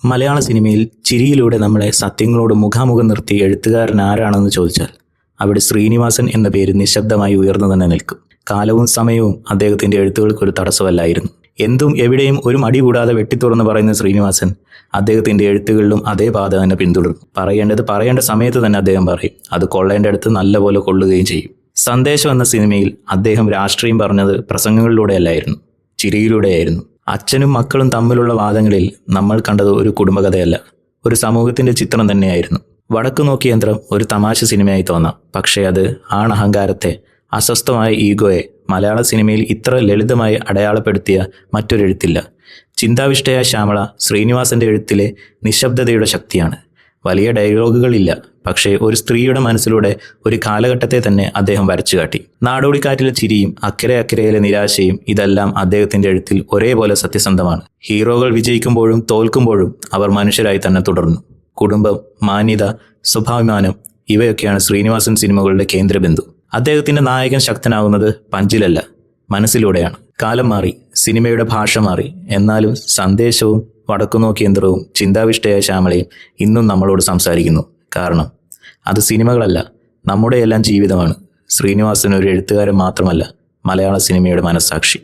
മലയാള സിനിമയിൽ ചിരിയിലൂടെ നമ്മളെ സത്യങ്ങളോട് മുഖാമുഖം നിർത്തിയ എഴുത്തുകാരൻ ആരാണെന്ന് ചോദിച്ചാൽ അവിടെ ശ്രീനിവാസൻ എന്ന പേര് നിശബ്ദമായി ഉയർന്നു തന്നെ നിൽക്കും. കാലവും സമയവും അദ്ദേഹത്തിന്റെ എഴുത്തുകൾക്കൊരു തടസ്സമല്ലായിരുന്നു. എന്തും എവിടെയും ഒരു മടി കൂടാതെ വെട്ടിത്തുറന്ന് പറയുന്ന ശ്രീനിവാസൻ അദ്ദേഹത്തിന്റെ എഴുത്തുകളിലും അതേ പാത തന്നെ പിന്തുടർന്നു. പറയേണ്ടത് പറയേണ്ട സമയത്ത് തന്നെ അദ്ദേഹം പറയും. അത് കൊള്ളേണ്ടടുത്ത് നല്ലപോലെ കൊള്ളുകയും ചെയ്യും. സന്ദേശം എന്ന സിനിമയിൽ അദ്ദേഹം രാഷ്ട്രീയം പറഞ്ഞത് പ്രസംഗങ്ങളിലൂടെയല്ലായിരുന്നു, ചിരിയിലൂടെയായിരുന്നു. അച്ഛനും മക്കളും തമ്മിലുള്ള വാദങ്ങളിൽ നമ്മൾ കണ്ടത് ഒരു കുടുംബകഥയല്ല, ഒരു സമൂഹത്തിന്റെ ചിത്രം തന്നെയായിരുന്നു. വടക്കു നോക്കി യന്ത്രം ഒരു തമാശ സിനിമയായി തോന്നാം, പക്ഷേ അത് ആണഹങ്കാരത്തെ, അസ്വസ്ഥമായ ഈഗോയെ മലയാള സിനിമയിൽ ഇത്ര ലളിതമായി അടയാളപ്പെടുത്തിയ മറ്റൊരെഴുത്തില്ല. ചിന്താവിഷ്ടയായ ശ്യാമള ശ്രീനിവാസന്റെ എഴുത്തിലെ നിശബ്ദതയുടെ ശക്തിയാണ്. വലിയ ഡയലോഗുകളില്ല, പക്ഷേ ഒരു സ്ത്രീയുടെ മനസ്സിലൂടെ ഒരു കാലഘട്ടത്തെ തന്നെ അദ്ദേഹം വരച്ചു കാട്ടി. നാടോടിക്കാറ്റിലെ ചിരിയും അക്കരെ അക്കരയിലെ നിരാശയും ഇതെല്ലാം അദ്ദേഹത്തിന്റെ എഴുത്തിൽ ഒരേപോലെ സത്യസന്ധമാണ്. ഹീറോകൾ വിജയിക്കുമ്പോഴും തോൽക്കുമ്പോഴും അവർ മനുഷ്യരായി തന്നെ തുടർന്നു. കുടുംബം, മാന്യത, സ്വാഭിമാനം ഇവയൊക്കെയാണ് ശ്രീനിവാസൻ സിനിമകളുടെ കേന്ദ്രബിന്ദു. അദ്ദേഹത്തിന്റെ നായകൻ ശക്തനാകുന്നത് പഞ്ചിലല്ല, മനസ്സിലൂടെയാണ്. കാലം മാറി, സിനിമയുടെ ഭാഷ മാറി, എന്നാലും സന്ദേശവും വടക്കുനോക്കി യന്ത്രവും ചിന്താവിഷ്ടയായ ശ്യാമളയും ഇന്നും നമ്മളോട് സംസാരിക്കുന്നു. കാരണം അത് സിനിമകളല്ല, നമ്മുടെയെല്ലാം ജീവിതമാണ്. ശ്രീനിവാസൻ ഒരു എഴുത്തുകാരൻ മാത്രമല്ല, മലയാള സിനിമയുടെ മനസ്സാക്ഷി.